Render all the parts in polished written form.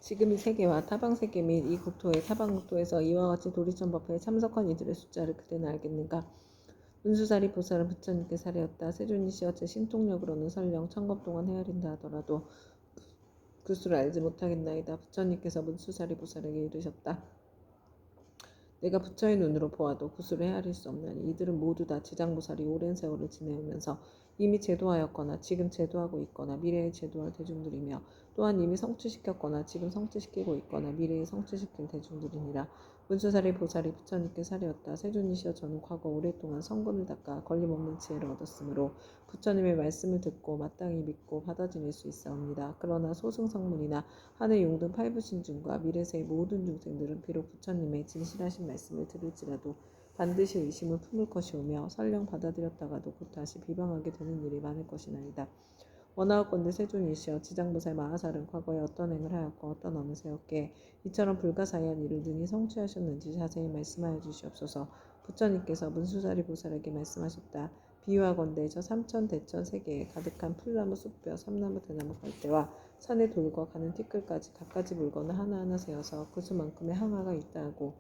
지금 이 세계와 타방 세계 및 이 국토의 타방 국토에서 이와 같이 도리천법회에 참석한 이들의 숫자를 그대는 알겠는가? 문수사리 보살은 부처님께 사례였다. 세존이시여 제 신통력으로는 설령 천겁 동안 헤아린다 하더라도 그 수를 알지 못하겠나이다. 부처님께서 문수사리 보살에게 이르셨다. 내가 부처의 눈으로 보아도 구수를 헤아릴 수 없나니 이들은 모두 다 지장보살이 오랜 세월을 지내오면서 이미 제도하였거나 지금 제도하고 있거나 미래에 제도할 대중들이며 또한 이미 성취시켰거나 지금 성취시키고 있거나 미래에 성취시킨 대중들이니라. 문수사리 보살이 부처님께 사례였다. 세존이시여 저는 과거 오랫동안 성근을 닦아 걸림없는 지혜를 얻었으므로 부처님의 말씀을 듣고 마땅히 믿고 받아 지닐 수 있사옵니다. 그러나 소승성문이나 하늘 용등 팔부신중과 미래세의 모든 중생들은 비록 부처님의 진실하신 말씀을 들을지라도 반드시 의심을 품을 것이오며 설령 받아들였다가도 곧 다시 비방하게 되는 일이 많을 것이나이다. 원하옵건대 세존이시여 지장보살 마하살은 과거에 어떤 행을 하였고 어떤 언을 세웠기에 이처럼 불가사의한 일을 능히 성취하셨는지 자세히 말씀하여 주시옵소서. 부처님께서 문수사리 보살에게 말씀하셨다. 비유하건대 저 삼천 대천 세계에 가득한 풀나무 숲뼈 삼나무 대나무 갈대와 산의 돌과 가는 티끌까지 갖가지 물건을 하나하나 세어서 그 수만큼의 항아가 있다 하고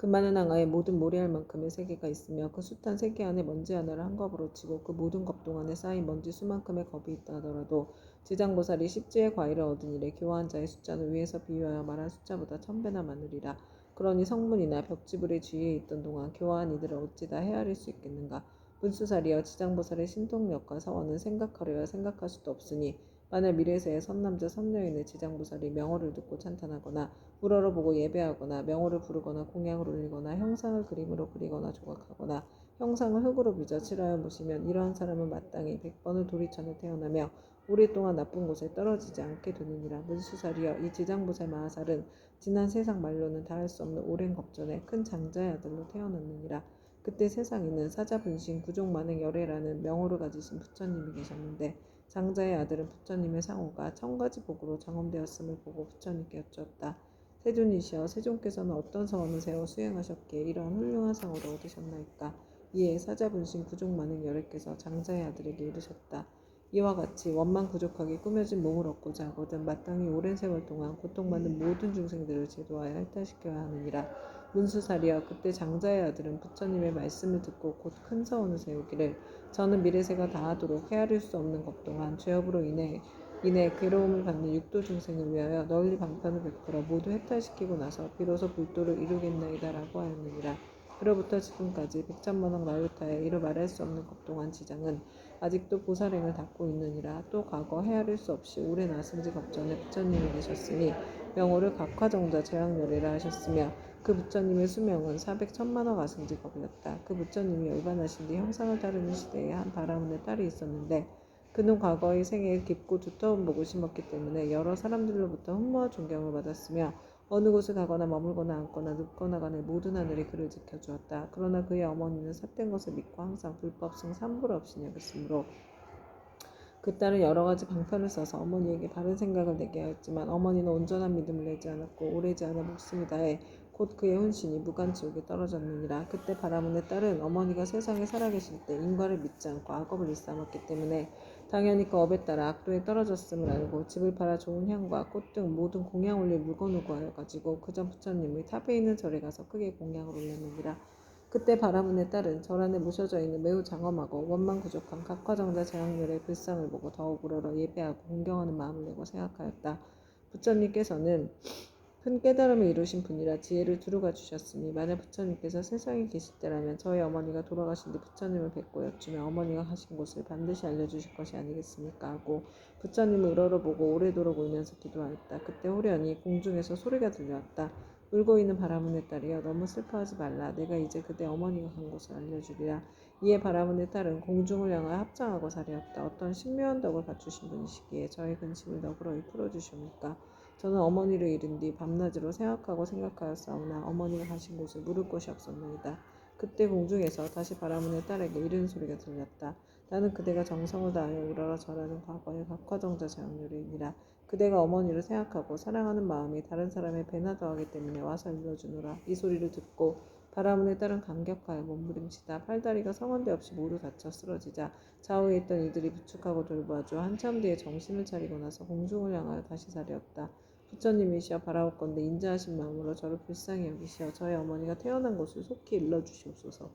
그 많은 항아에 모든 모래알 만큼의 세계가 있으며 그 숱한 세계 안에 먼지 하나를 한 겁으로 치고 그 모든 겁동 안에 쌓인 먼지 수만큼의 겁이 있다 하더라도 지장보살이 십지의 과일을 얻은 일에 교화한 자의 숫자는 위에서 비유하여 말한 숫자보다 1000배나 많으리라. 그러니 성문이나 벽지불의 주위에 있던 동안 교화한 이들을 어찌 다 헤아릴 수 있겠는가. 문수살이여 지장보살의 신통력과 서원은 생각하려야 생각할 수도 없으니 만일 미래세의 선남자 선여인의 지장보살이 명호를 듣고 찬탄하거나 우러러보고 예배하거나 명호를 부르거나 공양을 올리거나 형상을 그림으로 그리거나 조각하거나 형상을 흙으로 빚어 칠하여 모시면 이러한 사람은 마땅히 100번을 도리천에 태어나며 오랫동안 나쁜 곳에 떨어지지 않게 되느니라. 문수살이여 이 지장보살 마하살은 지난 세상 말로는 다할 수 없는 오랜 겁전에 큰 장자의 아들로 태어났느니라. 그때 세상에는 사자분신 구종만행 열애라는 명호를 가지신 부처님이 계셨는데 장자의 아들은 부처님의 상호가 1000가지 복으로 장엄되었음을 보고 부처님께 여쭈었다. 세존이시여 세존께서는 어떤 서원을 세워 수행하셨기에 이러한 훌륭한 상호를 얻으셨나이까. 이에 사자분신 구종만행 열애께서 장자의 아들에게 이르셨다. 이와 같이 원망 부족하게 꾸며진 몸을 얻고자 하거든 마땅히 오랜 세월 동안 고통받는 모든 중생들을 제도하여 할탈시켜야 하느니라. 문수살이여 그때 장자의 아들은 부처님의 말씀을 듣고 곧 큰 서원을 세우기를 저는 미래세가 다하도록 헤아릴 수 없는 것 동안 죄업으로 인해 괴로움을 받는 육도 중생을 위하여 널리 방편을 베풀어 모두 해탈시키고 나서 비로소 불도를 이루겠나이다 라고 하였느니라. 그로부터 지금까지 백천만억 나유타에 이루 말할 수 없는 것 동안 지장은 아직도 보살행을 닦고 있느니라. 또 과거 헤아릴 수 없이 오래 나승지 겁전에 부처님이 계셨으니 명호를 각화정자 재앙열애라 하셨으며 그 부처님의 수명은 400천만억 아승지겁이었다. 그 부처님이 열반하신 뒤 형상을 따르는 시대에 한 바라문의 딸이 있었는데 그는 과거의 생애에 깊고 두터운 복을 심었기 때문에 여러 사람들로부터 흠모와 존경을 받았으며 어느 곳을 가거나 머물거나 앉거나 눕거나 간에 모든 하늘이 그를 지켜주었다. 그러나 그의 어머니는 삿된 것을 믿고 항상 불법승 삼불 없이 여겼으므로 그 딸은 여러 가지 방편을 써서 어머니에게 바른 생각을 내게 하였지만 어머니는 온전한 믿음을 내지 않았고 오래지 않아 목숨이 다해 곧 그의 혼신이 무간지옥에 떨어졌느니라. 그때 바라문의 딸은 어머니가 세상에 살아계실 때 인과를 믿지 않고 악업을 일삼았기 때문에 당연히 그 업에 따라 악도에 떨어졌음을 알고 집을 팔아 좋은 향과 꽃 등 모든 공양 올릴 물건을 구하여 가지고 그전 부처님의 탑에 있는 절에 가서 크게 공양을 올렸느니라. 그때 바라문의 딸은 절 안에 모셔져 있는 매우 장엄하고 원망 부족한 각화정자 재앙열의 불상을 보고 더욱 우러러 예배하고 공경하는 마음을 내고 생각하였다. 부처님께서는 큰 깨달음을 이루신 분이라 지혜를 두루가 주셨으니 만약 부처님께서 세상에 계실 때라면 저희 어머니가 돌아가신 뒤 부처님을 뵙고 여쭈며 어머니가 가신 곳을 반드시 알려주실 것이 아니겠습니까 하고 부처님을 우러러보고 오래도록 울면서 기도하였다. 그때 호련히 공중에서 소리가 들려왔다. 울고 있는 바라문의 딸이여 너무 슬퍼하지 말라. 내가 이제 그대 어머니가 간 곳을 알려주리라. 이에 바라문의 딸은 공중을 향하여 합장하고 사려었다. 어떤 신묘한 덕을 갖추신 분이시기에 저의 근심을 너그러이 풀어주시옵니까. 저는 어머니를 잃은 뒤 밤낮으로 생각하고 생각하였사오나 어머니가 가신 곳을 물을 곳이 없었나이다. 그때 공중에서 다시 바라문의 딸에게 이른 소리가 들렸다. 나는 그대가 정성을 다하여 우러러 절하는 과거의 각화정자 재앙열이니라. 그대가 어머니를 생각하고 사랑하는 마음이 다른 사람의 배나 더하기 때문에 와서 일러주노라. 이 소리를 듣고 바라문의 딸은 감격하여 몸부림치다 팔다리가 성원대 없이 모두 다쳐 쓰러지자 좌우에 있던 이들이 부축하고 돌보아줘 한참 뒤에 정신을 차리고 나서 공중을 향하여 다시 사려었다. 부처님이시여 바라옵건대 인자하신 마음으로 저를 불쌍히 여기시어 저의 어머니가 태어난 곳을 속히 일러주시옵소서.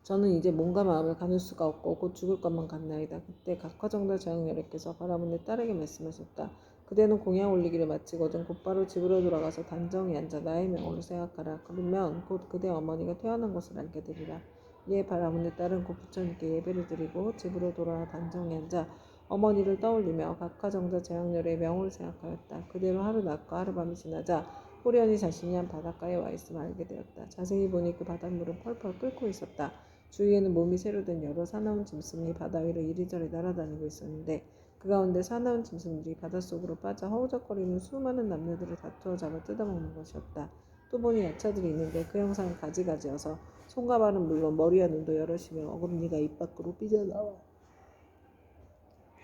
저는 이제 몸과 마음을 가눌 수가 없고 곧 죽을 것만 같나이다. 그때 각화정자 제왕열애께서 바라문의 딸에게 말씀하셨다. 그대는 공양 올리기를 마치거든 곧바로 집으로 돌아가서 단정히 앉아 나의 명으로 생각하라. 그러면 곧 그대 어머니가 태어난 것을 알게 되리라. 이에 바라문의 딸은 곧 부처님께 예배를 드리고 집으로 돌아와 단정히 앉아 어머니를 떠올리며 각화정자 제왕열애의 명호를 생각하였다. 그대로 하루 낮과 하루밤이 지나자 호련히 자신이 한 바닷가에 와 있음을 알게 되었다. 자세히 보니 그 바닷물은 펄펄 끓고 있었다. 주위에는 몸이 새로 된 여러 사나운 짐승이 바다 위로 이리저리 날아다니고 있었는데 그 가운데 사나운 짐승들이 바닷속으로 빠져 허우적거리는 수많은 남녀들을 다투어 잡아 뜯어먹는 것이었다. 또 보니 야차들이 있는데 그 형상은 가지가지여서 손과 발은 물론 머리와 눈도 여럿이며 어금니가 입 밖으로 삐져나와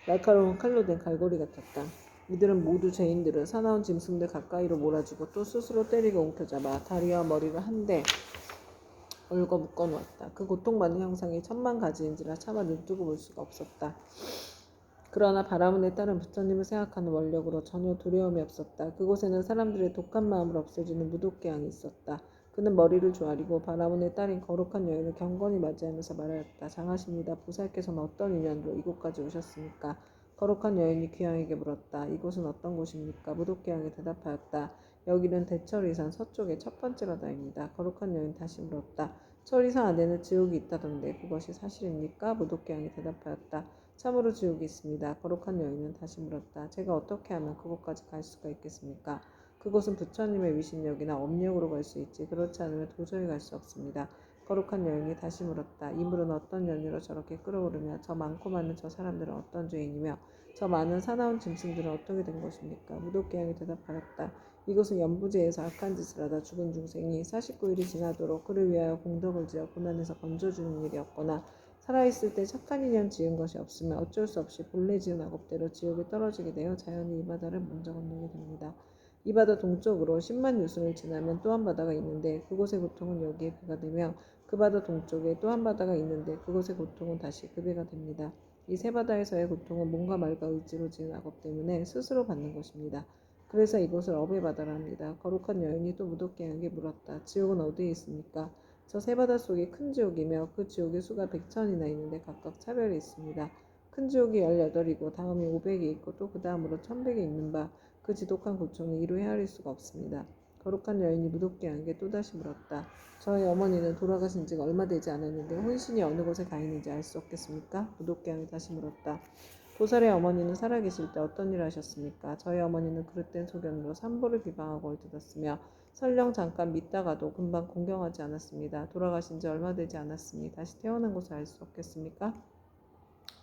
날카로운 칼로 된 갈고리 같았다. 이들은 모두 죄인들을 사나운 짐승들 가까이로 몰아주고 또 스스로 때리고 움켜잡아 다리와 머리를 한데 얼거 묶어놓았다. 그 고통받는 형상이 천만 가지인지라 차마 눈뜨고 볼 수가 없었다. 그러나 바라문의 딸은 부처님을 생각하는 원력으로 전혀 두려움이 없었다. 그곳에는 사람들의 독한 마음을 없애주는 무독개양이 있었다. 그는 머리를 조아리고 바라문의 딸인 거룩한 여인을 경건히 맞이하면서 말하였다. 장하십니다. 보살께서는 어떤 인연으로 이곳까지 오셨습니까? 거룩한 여인이 귀양에게 물었다. 이곳은 어떤 곳입니까? 무독개양이 대답하였다. 여기는 대철이산 서쪽의 첫 번째 바다입니다. 거룩한 여인 다시 물었다. 철이산 안에는 지옥이 있다던데 그것이 사실입니까? 무독개양이 대답하였다. 참으로 지옥이 있습니다. 거룩한 여인은 다시 물었다. 제가 어떻게 하면 그곳까지 갈 수가 있겠습니까? 그곳은 부처님의 위신력이나 업력으로 갈 수 있지 그렇지 않으면 도저히 갈 수 없습니다. 거룩한 여인이 다시 물었다. 이 물은 어떤 연유로 저렇게 끓어오르며 저 많고 많은 저 사람들은 어떤 죄인이며 저 많은 사나운 짐승들은 어떻게 된 것입니까? 무독개양이 대답하였다. 이곳은 연부제에서 악한 짓을 하다 죽은 중생이 49일이 지나도록 그를 위하여 공덕을 지어 고난에서 건져주는 일이었거나 살아있을 때 착한 인연 지은 것이 없으면 어쩔 수 없이 본래 지은 악업대로 지옥에 떨어지게 되어 자연히 이 바다를 먼저 건너게 됩니다. 이 바다 동쪽으로 10만 유승을 지나면 또 한 바다가 있는데 그곳의 고통은 여기에 배가 되며 그 바다 동쪽에 또 한 바다가 있는데 그곳의 고통은 다시 그 배가 됩니다. 이 세 바다에서의 고통은 몸과 말과 의지로 지은 악업 때문에 스스로 받는 것입니다. 그래서 이곳을 업의 바다라 합니다. 거룩한 여인이 또 무독개양에게 물었다. 지옥은 어디에 있습니까? 저 세 바다 속이 큰 지옥이며 그 지옥의 수가 100천이나 있는데 각각 차별이 있습니다. 큰 지옥이 18이고 다음이 500이 있고 또 그 다음으로 1000백이 있는 바 그 지독한 고통은 이루 헤아릴 수가 없습니다. 거룩한 여인이 무독개양에게 또다시 물었다. 저의 어머니는 돌아가신 지가 얼마 되지 않았는데 혼신이 어느 곳에 가 있는지 알 수 없겠습니까? 무독개양이 다시 물었다. 보살의 어머니는 살아계실 때 어떤 일을 하셨습니까? 저희 어머니는 그릇된 소견으로 산보를 비방하고 얼뜯었으며 설령 잠깐 믿다가도 금방 공경하지 않았습니다. 돌아가신 지 얼마 되지 않았으니 다시 태어난 것을 알 수 없겠습니까?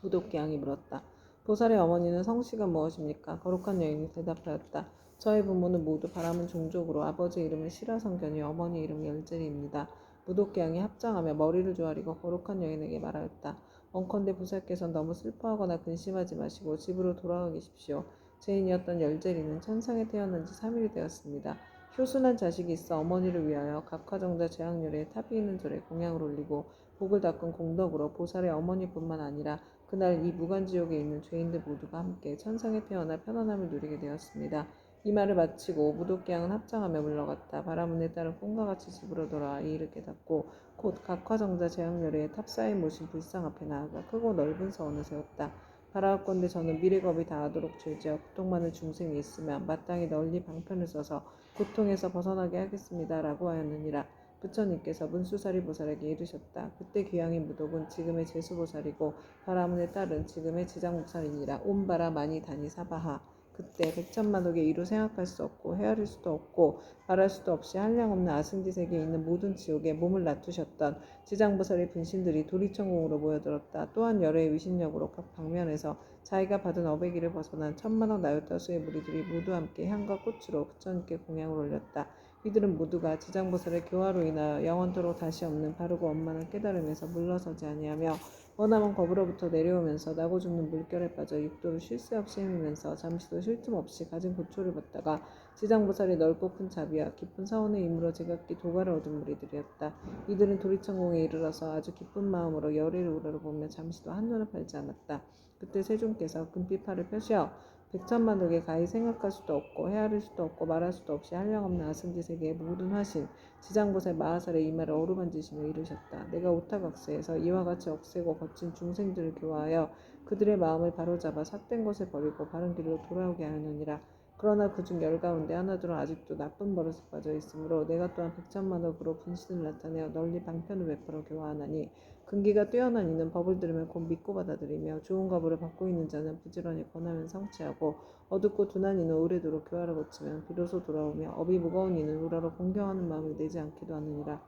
무독개양이 물었다. 보살의 어머니는 성씨가 무엇입니까? 거룩한 여인이 대답하였다. 저의 부모는 모두 바람은 종족으로 아버지 이름은 시라성견이 어머니 이름은 열재리입니다. 무독개양이 합장하며 머리를 조아리고 거룩한 여인에게 말하였다. 원컨대 보살께서는 너무 슬퍼하거나 근심하지 마시고 집으로 돌아가 계십시오. 죄인이었던 열재리는 천상에 태어난 지 3일이 되었습니다. 효순한 자식이 있어 어머니를 위하여 각화정자 제왕열애에 탑이 있는 절에 공양을 올리고 복을 닦은 공덕으로 보살의 어머니뿐만 아니라 그날 이 무간지옥에 있는 죄인들 모두가 함께 천상에 태어나 편안함을 누리게 되었습니다. 이 말을 마치고 무독개양은 합장하며 물러갔다. 바라문의 딸은 꿈과 같이 집으로 돌아와 이 일을 깨닫고 곧 각화정자 제왕열애에 탑사에 모신 불상 앞에 나아가 크고 넓은 서원을 세웠다. 바라옵건대 저는 미래겁이 다하도록 죄지어 고통 많은 중생이 있으면 마땅히 널리 방편을 써서 고통에서 벗어나게 하겠습니다. 라고 하였느니라. 부처님께서 문수사리 보살에게 이르셨다. 그때 귀양인 무독은 지금의 제수보살이고 바라문의 딸은 지금의 지장보살이니라. 옴바라 마니 다니 사바하. 그때 백천만옥에 이루 생각할 수 없고 헤아릴 수도 없고 말할 수도 없이 한량없는 아승지세계에 있는 모든 지옥에 몸을 놔두셨던 지장보살의 분신들이 도리천공으로 모여들었다. 또한 열애의 위신력으로 각 방면에서 자기가 받은 업의 길을 벗어난 천만억 나요타수의 무리들이 모두 함께 향과 꽃으로 부처님께 공양을 올렸다. 이들은 모두가 지장보살의 교화로 인하여 영원토록 다시 없는 바르고 원만한 깨달음에서 물러서지 아니하며 머나먼 겁으로부터 내려오면서 나고 죽는 물결에 빠져 육도를 쉴 새 없이 헤매면서 잠시도 쉴 틈 없이 가진 고초를 받다가 지장보살의 넓고 큰 자비와 깊은 사원에 이물어 제각기 도가를 얻은 무리들이었다. 이들은 도리천공에 이르러서 아주 기쁜 마음으로 열애를 우러러보며 잠시도 한눈을 팔지 않았다. 그때 세존께서 금빛팔을 펴시어 백천만옥에 가히 생각할 수도 없고 헤아릴 수도 없고 말할 수도 없이 한량없는 아승지 세계의 모든 화신 지장보살 마하살의 이마를 어루만지시며 이르셨다. 내가 오타각세에서 이와 같이 억세고 거친 중생들을 교화하여 그들의 마음을 바로잡아 삭된 것을 버리고 바른 길로 돌아오게 하느니라. 그러나 그중 열 가운데 하나둘은 아직도 나쁜 버릇에 빠져 있으므로 내가 또한 백천만옥으로 분신을 나타내어 널리 방편을 베풀어 교화하나니 근기가 뛰어난 이는 법을 들으면 곧 믿고 받아들이며 좋은 가부를 받고 있는 자는 부지런히 권하면 성취하고 어둡고 둔한 이는 오래도록 교화를 거치면 비로소 돌아오며 업이 무거운 이는 우러러 공경하는 마음을 내지 않기도 하느니라.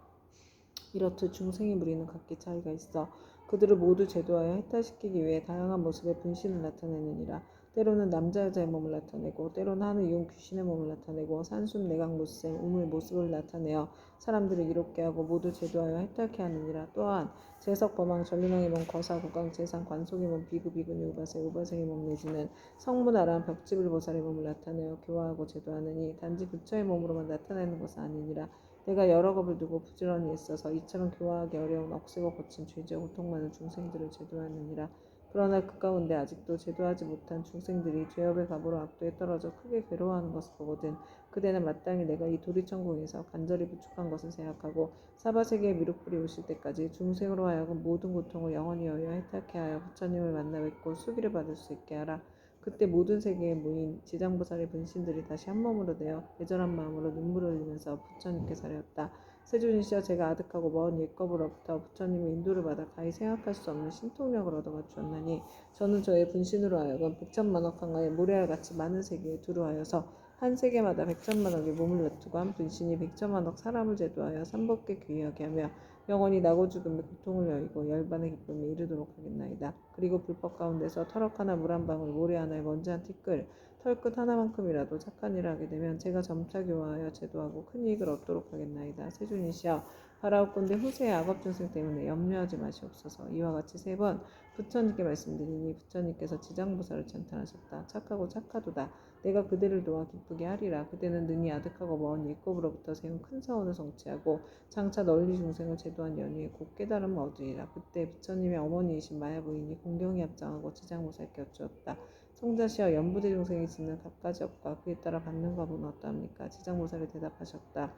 이렇듯 중생의 무리는 각기 차이가 있어 그들을 모두 제도하여 해탈시키기 위해 다양한 모습의 분신을 나타내느니라. 때로는 남자 여자의 몸을 나타내고 때로는 하늘 이온 귀신의 몸을 나타내고 산순 내각 못생 우물 모습을 나타내어 사람들을 이롭게 하고 모두 제도하여 해탈케 하느니라. 또한 재석 범왕 전륜왕의 몸 거사 국왕 재상 관속의 몸 비구 비구니 우바색 우바색의 몸 내지는 성문 아람 벽지불 보살의 몸을 나타내어 교화하고 제도하느니 단지 부처의 몸으로만 나타내는 것은 아니니라. 내가 여러 겁을 두고 부지런히 있어서 이처럼 교화하기 어려운 억세고 거친 죄지어 고통 많은 중생들을 제도하느니라. 그러나 그 가운데 아직도 제도하지 못한 중생들이 죄업의 갑으로 악도에 떨어져 크게 괴로워하는 것을 보거든 그대는 마땅히 내가 이 도리천궁에서 간절히 부축한 것을 생각하고 사바세계의 미륵불이 오실 때까지 중생으로 하여금 모든 고통을 영원히 여여 해탈케 하여 부처님을 만나 뵙고 수기를 받을 수 있게 하라. 그때 모든 세계에 모인 지장보살의 분신들이 다시 한 몸으로 되어 애절한 마음으로 눈물을 흘리면서 부처님께 사려었다. 세존이시여 제가 아득하고 먼 옛겁으로부터 부처님의 인도를 받아 가히 생각할 수 없는 신통력을 얻어 갖추었나니 저는 저의 분신으로 하여금 백천만억 강가의 모래알같이 많은 세계에 두루하여서 한 세계마다 백천만억의 몸을 놔두고 한 분신이 백천만억 사람을 제도하여 삼법계 귀하게 하며 영원히 나고 죽음의 고통을 여의고 열반의 기쁨에 이르도록 하겠나이다. 그리고 불법 가운데서 터럭 하나 물 한 방울 모래 하나에 먼지 한 티끌 털끝 하나만큼이라도 착한 일을 하게 되면 제가 점차 교화하여 제도하고 큰 이익을 얻도록 하겠나이다. 세존이시여 바라옵건대 후세의 악업 중생 때문에 염려하지 마시옵소서. 이와 같이 세 번 부처님께 말씀드리니 부처님께서 지장보살을 찬탄하셨다. 착하고 착하도다. 내가 그대를 도와 기쁘게 하리라. 그대는 능히 아득하고 먼 옛겁으로부터 세운 큰 사원을 성취하고 장차 널리 중생을 제도한 연후에 곧 깨달음을 얻으리라. 그때 부처님의 어머니이신 마야 부인이 공경히 합장하고 지장보살께 여쭈었다. 성자시여 연부대 중생이 짓는 갖가지 업과 그에 따라 받는 값은 어떠합니까? 지장보살이 대답하셨다.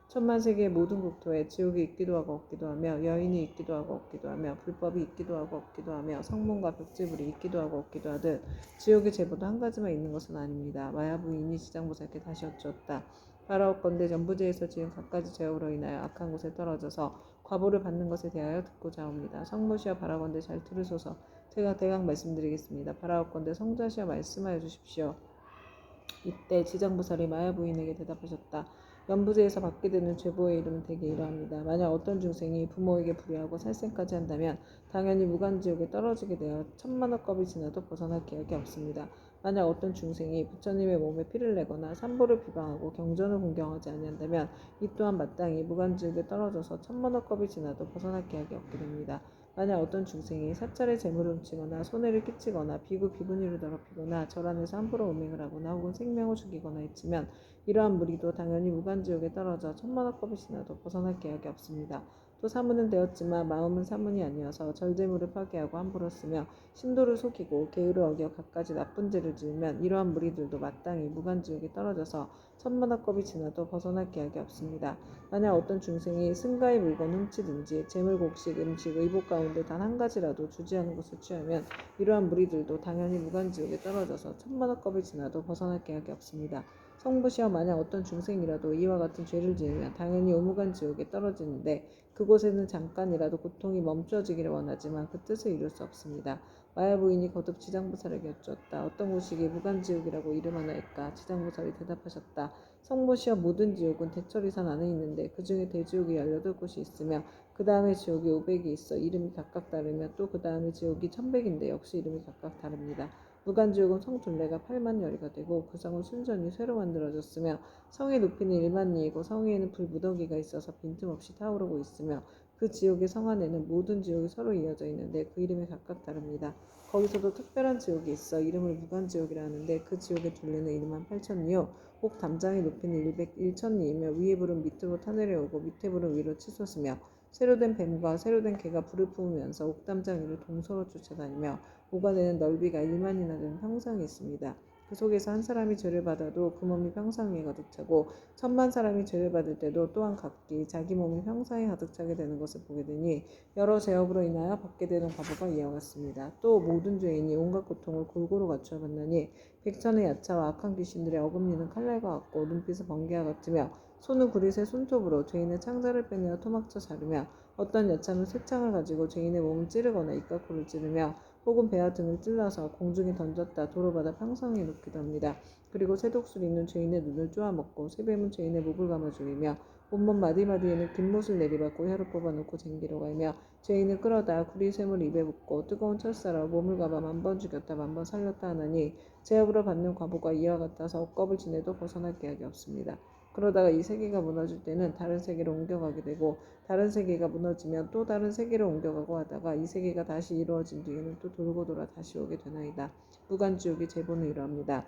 천만세계의 모든 국토에 지옥이 있기도 하고 없기도 하며 여인이 있기도 하고 없기도 하며 불법이 있기도 하고 없기도 하며 성문과 벽지불이 있기도 하고 없기도 하듯 지옥의 제보도 한 가지만 있는 것은 아닙니다. 마야 부인이 지장보살께 다시 여쭈었다. 바라옵건대 전부제에서 지은 갖가지 죄업으로 인하여 악한 곳에 떨어져서 과보를 받는 것에 대하여 듣고자 합니다. 성모시여 바라건대 잘 들으소서. 제가 대강 말씀드리겠습니다. 바라옵건대 성자시여 말씀하여 주십시오. 이때 지장보살이 마야 부인에게 대답하셨다. 연부제에서 받게 되는 죄보의 이름은 대개 이러합니다. 만약 어떤 중생이 부모에게 불의하고 살생까지 한다면 당연히 무간지옥에 떨어지게 되어 천만억겁이 지나도 벗어날 기약이 없습니다. 만약 어떤 중생이 부처님의 몸에 피를 내거나 삼보를 비방하고 경전을 공경하지 아니한다면 이 또한 마땅히 무간지옥에 떨어져서 천만억겁이 지나도 벗어날 기약이 없게 됩니다. 만약 어떤 중생이 사찰에 재물을 훔치거나 손해를 끼치거나 비구 비구니를 더럽히거나 절 안에서 함부로 음행을 하거나 혹은 생명을 죽이거나 해치면 이러한 무리도 당연히 무간지옥에 떨어져 천만억겁이 지나도 벗어날 기약이 없습니다. 또 사문은 되었지만 마음은 사문이 아니어서 절재물을 파괴하고 함부로 쓰며 신도를 속이고 계율을 어겨 갖가지 나쁜 죄를 지으면 이러한 무리들도 마땅히 무간지옥에 떨어져서 천만억겁이 지나도 벗어날 기약이 없습니다. 만약 어떤 중생이 승가의 물건을 훔치든지 재물, 곡식, 음식, 의복 가운데 단 한 가지라도 주지 않은 것을 취하면 이러한 무리들도 당연히 무간지옥에 떨어져서 천만억겁이 지나도 벗어날 기약이 없습니다. 성부시여 만약 어떤 중생이라도 이와 같은 죄를 지으면 당연히 오무간지옥에 떨어지는데 그곳에는 잠깐이라도 고통이 멈춰지기를 원하지만 그 뜻을 이룰 수 없습니다. 마야 부인이 거듭 지장보살에게 여쭈었다. 어떤 곳이 무간지옥이라고 이름하나이까? 지장보살이 대답하셨다. 성모시여 모든 지옥은 대처리산 안에 있는데 그 중에 대지옥이 18곳이 있으며 그 다음에 지옥이 500이 있어 이름이 각각 다르며 또 그 다음에 지옥이 1000백인데 역시 이름이 각각 다릅니다. 무간지옥은 성 둘레가 8만여리가 되고 그 성은 순전히 쇠로 만들어졌으며 성의 높이는 1만리이고 성 위에는 불무더기가 있어서 빈틈없이 타오르고 있으며 그 지옥의 성 안에는 모든 지옥이 서로 이어져 있는데 그 이름이 각각 다릅니다. 거기서도 특별한 지옥이 있어 이름을 무간지옥이라 하는데 그 지옥의 둘레는 1만 8천리요 옥 담장의 높이는 1천리이며 위에 불은 밑으로 타내려오고 밑에 불은 위로 치솟으며 새로 된 뱀과 새로 된 개가 불을 뿜으면서 옥담장 위를 동서로 쫓아다니며 옥 안에는 넓이가 1만이나 되는 평상이 있습니다. 그 속에서 한 사람이 죄를 받아도 그 몸이 평상에 가득 차고 천만 사람이 죄를 받을 때도 또한 각기 자기 몸이 평상에 가득 차게 되는 것을 보게 되니 여러 죄업으로 인하여 받게 되는 과보가 이와 같습니다. 또 모든 죄인이 온갖 고통을 골고루 갖추어 받나니 백천의 야차와 악한 귀신들의 어금니는 칼날과 같고 눈빛은 번개와 같으며 손은 구릿의 손톱으로 죄인의 창자를 빼내어 토막쳐 자르며 어떤 여차는 쇠창을 가지고 죄인의 몸을 찌르거나 입과 코를 찌르며 혹은 배와 등을 찔러서 공중에 던졌다 도로바다 평상에 놓기도 합니다. 그리고 쇠독수리 있는 죄인의 눈을 쪼아먹고 쇠뱀은 죄인의 목을 감아 죽이며 온몸 마디마디에는 긴못을 내리받고 혀를 뽑아놓고 쟁기로 갈며 죄인을 끌어다 구리쇠물 입에 붓고 뜨거운 철사로 몸을 감아 만번 죽였다 만번 살렸다 하나니 제업으로 받는 과보가 이와 같아서 억겁을 지내도 벗어날 계약이 없습니다. 그러다가 이 세계가 무너질 때는 다른 세계로 옮겨가게 되고 다른 세계가 무너지면 또 다른 세계로 옮겨가고 하다가 이 세계가 다시 이루어진 뒤에는 또 돌고 돌아 다시 오게 되나이다. 무간지옥의 제보는 이러합니다.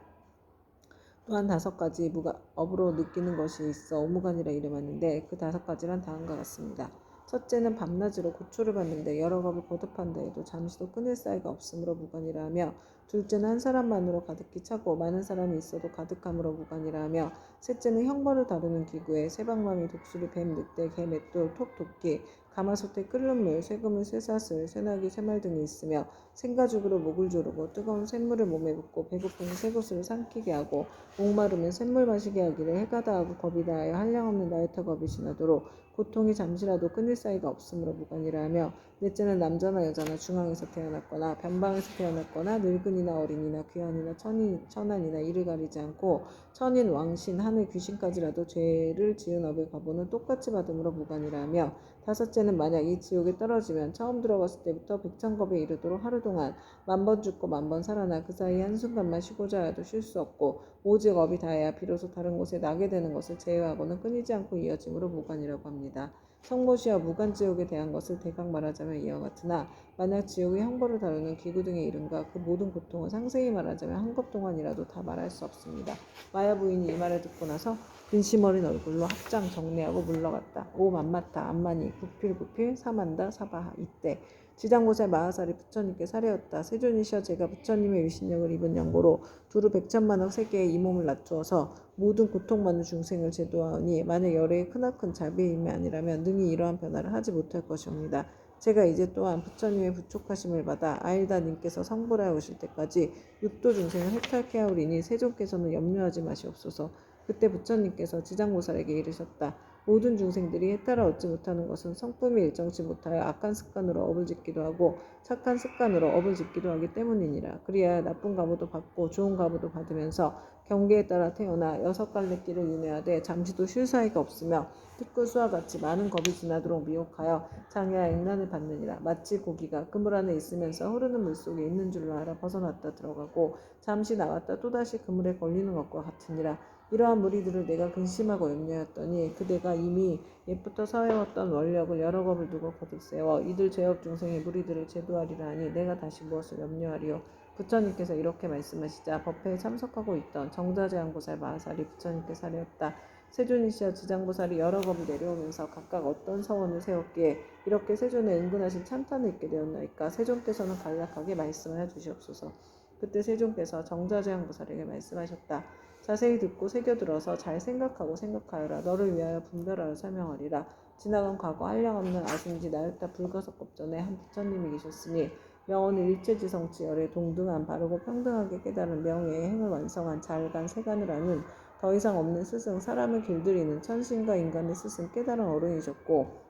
또한 5가지 업으로 느끼는 것이 있어 오무간이라 이름하는데 그 5가지란 다음과 같습니다. 첫째는 밤낮으로 고초를 받는데 여러 겁을 거듭한다 해도 잠시도 끊을 사이가 없으므로 무간이라 하며 둘째는 한 사람만으로 가득히 차고 많은 사람이 있어도 가득함으로 무간이라 하며 셋째는 형벌을 다루는 기구에 새방망이, 독수리, 뱀, 늑대, 개, 맷돌, 톱, 도끼, 가마솥에 끓는 물, 쇠그물, 쇠사슬, 쇠나귀, 쇠말 등이 있으며 생가죽으로 목을 조르고 뜨거운 샘물을 몸에 붓고 배고프면 쇠구슬을 삼키게 하고 목마르면 샘물 마시게 하기를 해가 다하고 겁이 다하여 한량없는 나이터 겁이 지나도록 고통이 잠시라도 끊을 사이가 없으므로 무관이라 하며 넷째는 남자나 여자나 중앙에서 태어났거나 변방에서 태어났거나 늙은이나 어린이나 귀한이나 천한이나 이를 가리지 않고 천인, 왕신, 하늘, 귀신까지라도 죄를 지은 업의 과보는 똑같이 받음으로 무관이라 하며 다섯째는 만약 이 지옥에 떨어지면 처음 들어갔을 때부터 백천겁에 이르도록 하루 동안 만번 죽고 만번 살아나 그 사이에 한순간만 쉬고자 해도 쉴 수 없고 오직 업이 다해야 비로소 다른 곳에 나게 되는 것을 제외하고는 끊이지 않고 이어짐으로 무관이라고 합니다. 성모시와 무간지옥에 대한 것을 대강 말하자면 이와 같으나 만약 지옥의 형벌을 다루는 기구 등의 이름과 그 모든 고통을 상세히 말하자면 한 것 동안이라도 다 말할 수 없습니다. 마야 부인이 이 말을 듣고 나서 근심 어린 얼굴로 합장 정리하고 물러갔다. 오 만마타 안마니 구필구필 사만다 사바하. 이때 지장보살 마하살이 부처님께 사례였다. 세존이시여 제가 부처님의 유신력을 입은 양보로 두루 백천만억 세계에 이 몸을 낮추어서 모든 고통받는 중생을 제도하오니 만약 열애의 크나큰 자비임이 아니라면 능히 이러한 변화를 하지 못할 것이옵니다. 제가 이제 또한 부처님의 부촉하심을 받아 아일다님께서 성불하여 오실 때까지 육도 중생을 해탈케 하오리니 세존께서는 염려하지 마시옵소서. 그때 부처님께서 지장보살에게 이르셨다. 모든 중생들이 해탈을 얻지 못하는 것은 성품이 일정치 못하여 악한 습관으로 업을 짓기도 하고 착한 습관으로 업을 짓기도 하기 때문이니라. 그리하여 나쁜 가보도 받고 좋은 가보도 받으면서 경계에 따라 태어나 6갈래 길을 윤회하되 잠시도 쉴 사이가 없으며 흙구수와 같이 많은 겁이 지나도록 미혹하여 장애와 액난을 받느니라. 마치 고기가 그물 안에 있으면서 흐르는 물속에 있는 줄로 알아 벗어났다 들어가고 잠시 나왔다 또다시 그물에 걸리는 것과 같으니라. 이러한 무리들을 내가 근심하고 염려하였더니 그대가 이미 옛부터 서해왔던 원력을 여러 겁을 두고 거듭 세워 이들 죄업 중생의 무리들을 제도하리라 하니 내가 다시 무엇을 염려하리요. 부처님께서 이렇게 말씀하시자 법회에 참석하고 있던 정자제왕보살 마하살이 부처님께 사례었다. 세존이시여 지장보살이 여러 겁을 내려오면서 각각 어떤 서원을 세웠기에 이렇게 세존에 은근하신 찬탄을 입게 되었나이까. 세존께서는 간략하게 말씀하여 주시옵소서. 그때 세존께서 정자제왕보살에게 말씀하셨다. 자세히 듣고 새겨들어서 잘 생각하여라. 너를 위하여 분별하여 설명하리라. 지나간 과거 한량없는 아승지 나였다 불가석겁전에 한 부처님이 계셨으니 명언을 일체지성치열에 동등한 바르고 평등하게 깨달은 명예의 행을 완성한 잘간 세간을 아는 더 이상 없는 스승 사람을 길들이는 천신과 인간의 스승 깨달은 어른이셨고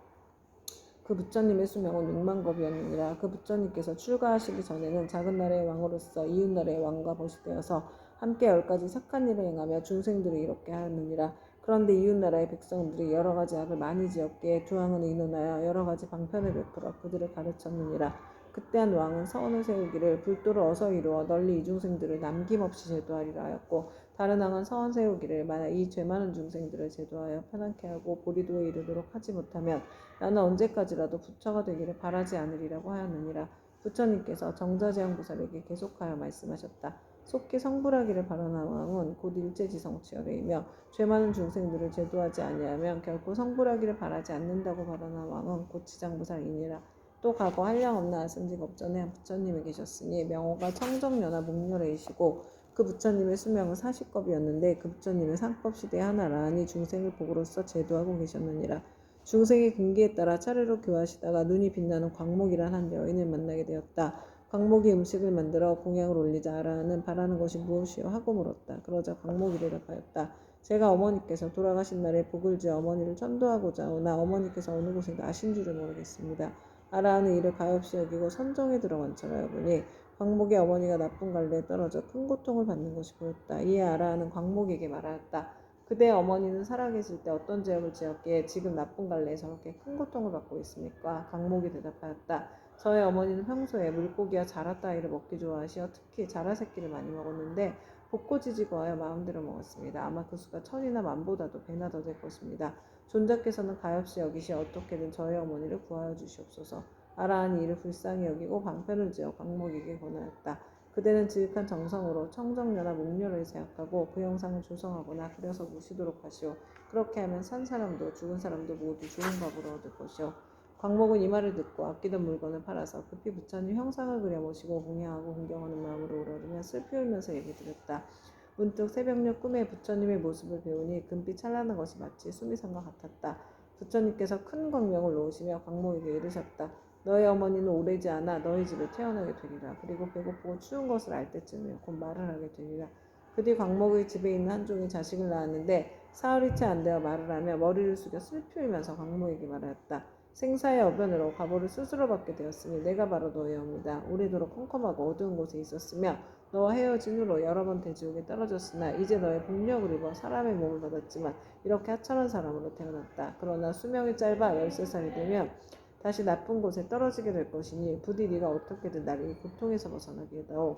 그 부처님의 수명은 6만겁이었느니라. 그 부처님께서 출가하시기 전에는 작은 나라의 왕으로서 이웃나라의 왕과 보시되어서 함께 10가지 착한 일을 행하며 중생들을 이롭게 하였느니라. 그런데 이웃나라의 백성들이 여러 가지 악을 많이 지었기에 두 왕은 의논하여 여러 가지 방편을 베풀어 그들을 가르쳤느니라. 그때 한 왕은 서원을 세우기를 불도를 어서 이루어 널리 이 중생들을 남김없이 제도하리라 하였고 다른 왕은 서원 세우기를 만약 이 죄 많은 중생들을 제도하여 편안케 하고 보리도에 이르도록 하지 못하면 나는 언제까지라도 부처가 되기를 바라지 않으리라고 하였느니라. 부처님께서 정자제왕보살에게 계속하여 말씀하셨다. 속히 성불하기를 바라는 왕은 곧 일제지성치열이며 죄 많은 중생들을 제도하지 아니하면 결코 성불하기를 바라지 않는다고 바라는 왕은 곧 지장보살이니라. 또 과거 한량없는 아승직업전에 한 부처님이 계셨으니 명호가 청정연화 목렬이시고 그 부처님의 수명은 40겁이었는데 그 부처님의 상법 시대에 하나라니 중생을 복으로써 제도하고 계셨느니라. 중생의 근기에 따라 차례로 교하시다가 눈이 빛나는 광목이란 한 여인을 만나게 되었다. 광목이 음식을 만들어 공양을 올리자 아라는 바라는 것이 무엇이요 하고 물었다. 그러자 광목이 대답하였다. 제가 어머니께서 돌아가신 날에 복을 지어 어머니를 천도하고자 오나 어머니께서 어느 곳에 나신 줄을 모르겠습니다. 아라는 이를 가엾이 여기고 선정에 들어간 처라 보니 광목의 어머니가 나쁜 관리에 떨어져 큰 고통을 받는 것이 보였다. 이에 아라는 광목에게 말하였다. 그대의 어머니는 살아계실 때 어떤 죄업을 지었기에 지금 나쁜 관리에 저렇게 큰 고통을 받고 있습니까? 광목이 대답하였다. 저의 어머니는 평소에 물고기와 자라 따위를 먹기 좋아하시어 특히 자라 새끼를 많이 먹었는데 볶고지지고 하여 마음대로 먹었습니다. 아마 그 수가 천이나 만보다도 배나 더 될 것입니다. 존자께서는 가엾이 여기시어 어떻게든 저의 어머니를 구하여 주시옵소서. 아라한이 이를 불쌍히 여기고 방편을 지어 광목에게 권하였다. 그대는 지극한 정성으로 청정녀나 목녀를 제약하고 그 형상을 조성하거나 그려서 무시도록 하시오. 그렇게 하면 산 사람도 죽은 사람도 모두 좋은 값으로 얻을 것이오. 광목은 이 말을 듣고 아끼던 물건을 팔아서 급히 부처님 형상을 그려 모시고 공양하고 공경하는 마음으로 우러르며 슬피 울면서 얘기 드렸다. 문득 새벽녘 꿈에 부처님의 모습을 배우니 금빛 찬란한 것이 마치 수미산과 같았다. 부처님께서 큰 광명을 놓으시며 광목에게 이르셨다. 너의 어머니는 오래지 않아 너희 집에 태어나게 되리라. 그리고 배고프고 추운 것을 알 때쯤에 곧 말을 하게 되리라. 그 뒤 광목의 집에 있는 한 종이 자식을 낳았는데 사흘이 채 안 되어 말을 하며 머리를 숙여 슬피 울면서 광목에게 말하였다. 생사의 어변으로 과보를 스스로 받게 되었으니 내가 바로 너의 어미다. 오래도록 컴컴하고 어두운 곳에 있었으며 너와 헤어진 후로 여러 번 대지옥에 떨어졌으나 이제 너의 복력을 입어 사람의 몸을 받았지만 이렇게 하찮은 사람으로 태어났다. 그러나 수명이 짧아 13살이 되면 다시 나쁜 곳에 떨어지게 될 것이니 부디 네가 어떻게든 나를 이 고통에서 벗어나게 해다오.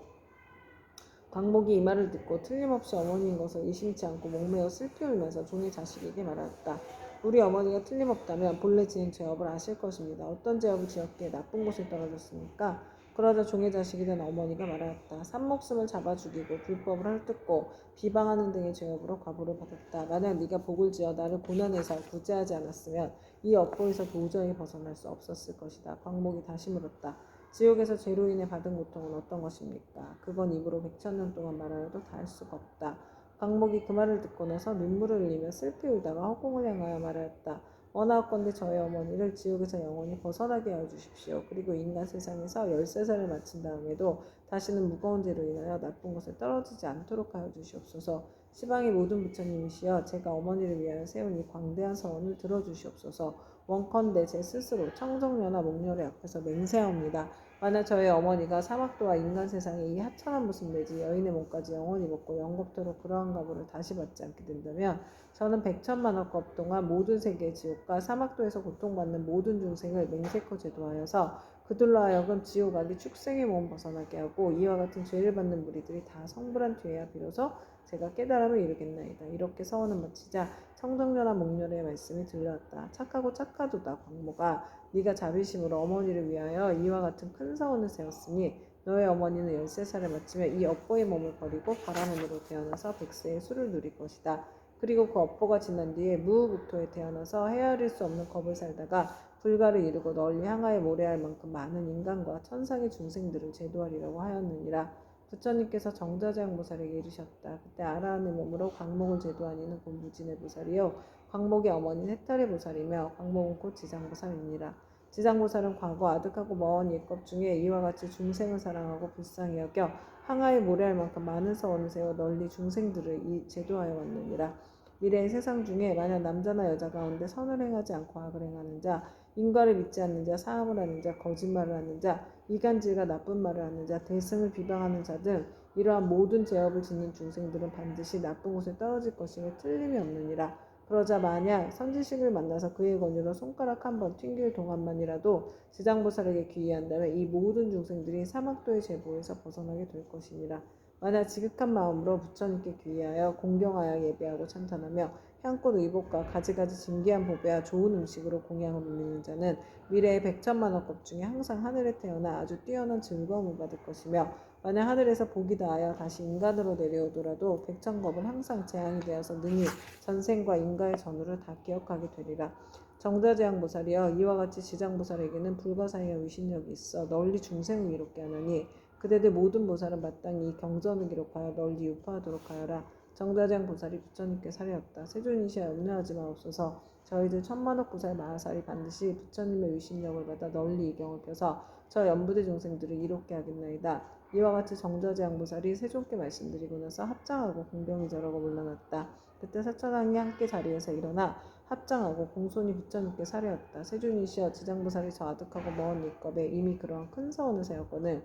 광목이 이 말을 듣고 틀림없이 어머니인 것을 의심치 않고 목매어 슬피 울면서 종의 자식에게 말하였다. 우리 어머니가 틀림없다면 본래 지은 죄업을 아실 것입니다. 어떤 죄업을 지었기에 나쁜 곳에 떨어졌습니까? 그러자 종의 자식이 된 어머니가 말하였다. 산목숨을 잡아 죽이고 불법을 헐뜯고 비방하는 등의 죄업으로 과보를 받았다. 만약 네가 복을 지어 나를 고난에서 구제하지 않았으면 이 업보에서 도저히 벗어날 수 없었을 것이다. 광목이 다시 물었다. 지옥에서 죄로 인해 받은 고통은 어떤 것입니까? 그건 입으로 100,000년 동안 말하여도 다 할 수가 없다. 광목이 그 말을 듣고 나서 눈물을 흘리며 슬피 울다가 허공을 향하여 말하였다. 원하옵건대 저의 어머니를 지옥에서 영원히 벗어나게 하여 주십시오. 그리고 인간 세상에서 13살을 마친 다음에도 다시는 무거운 죄로 인하여 나쁜 곳에 떨어지지 않도록 하여 주시옵소서. 시방의 모든 부처님이시여 제가 어머니를 위하여 세운 이 광대한 서원을 들어주시옵소서. 원컨대 제 스스로 청정녀나 목녀의 앞에서 맹세하옵니다. 만약 저의 어머니가 사막도와 인간 세상의 이 하찮은 모습 내지 여인의 몸까지 영원히 먹고 영겁토록 그러한 가보를 다시 받지 않게 된다면 저는 100,000만억 동안 모든 세계의 지옥과 사막도에서 고통받는 모든 중생을 맹세코 제도하여서 그들로 하여금 지옥 악이 축생의 몸 벗어나게 하고 이와 같은 죄를 받는 무리들이 다 성불한 뒤에야 비로소 제가 깨달음을 이루겠나이다. 이렇게 서원을 마치자 청정녀나 목녀의 말씀이 들려왔다. 착하고 착하도다 광모가 네가 자비심으로 어머니를 위하여 이와 같은 큰 서원을 세웠으니 너의 어머니는 13살을 마치면 이 업보의 몸을 버리고 바라문으로 태어나서 백세의 수를 누릴 것이다. 그리고 그 업보가 지난 뒤에 무국토에 태어나서 헤아릴 수 없는 겁을 살다가 불가를 이루고 널리 향하에 모래할 만큼 많은 인간과 천상의 중생들을 제도하리라고 하였느니라. 부처님께서 정자재앙보살에게 이르셨다. 그때 아라한의 몸으로 광목을 제도한 이는 곧 무진의 보살이요 광목의 어머니는 해탈의 보살이며 광목은 곧 지장보살이니라. 지장보살은 과거 아득하고 먼 옛것 중에 이와 같이 중생을 사랑하고 불쌍히 여겨 항아에 모래할 만큼 많은 서원을 세워 널리 중생들을 제도하여 왔느니라. 미래의 세상 중에 만약 남자나 여자 가운데 선을 행하지 않고 악을 행하는 자, 인과를 믿지 않는 자, 사함을 하는 자, 거짓말을 하는 자, 이간질과 나쁜 말을 하는 자, 대승을 비방하는 자 등 이러한 모든 죄업을 짓는 중생들은 반드시 나쁜 곳에 떨어질 것임에 틀림이 없느니라. 그러자 만약 선지식을 만나서 그의 권유로 손가락 한 번 튕길 동안만이라도 지장보살에게 귀의한다면 이 모든 중생들이 사막도의 제보에서 벗어나게 될 것이니라. 만약 지극한 마음으로 부처님께 귀의하여 공경하여 예배하고 찬탄하며 향꽃 의복과 가지가지 진귀한 보배와 좋은 음식으로 공양을 올리는 자는 미래의 100,000만억 급 중에 항상 하늘에 태어나 아주 뛰어난 즐거움을 받을 것이며 만약 하늘에서 복이 다하여 다시 인간으로 내려오더라도 100,000겁은 항상 재앙이 되어서 능히 전생과 인가의 전후를 다 기억하게 되리라. 정자재앙보살이여 이와 같이 지장보살에게는 불가사의와 위신력이 있어 널리 중생을 이롭게 하느니 그대들 모든 보살은 마땅히 이 경전을 기록하여 널리 유포하도록 하여라. 정자장 보살이 부처님께 사례었다. 세존이시여 염려하지 마옵소서. 저희들 천만억 보살 마하살이 반드시 부처님의 위심력을 받아 널리 이 경을 펴서 저 연부대 중생들을 이롭게 하겠나이다. 이와 같이 정자재앙 보살이 세존께 말씀드리고 나서 합장하고 공병이 저러고 물러났다. 그때 사천왕이 함께 자리에서 일어나 합장하고 공손히 부처님께 사례었다. 세존이시여 지장보살이 저 아득하고 먼 일겁에 이미 그러한 큰 서원을 세웠거늘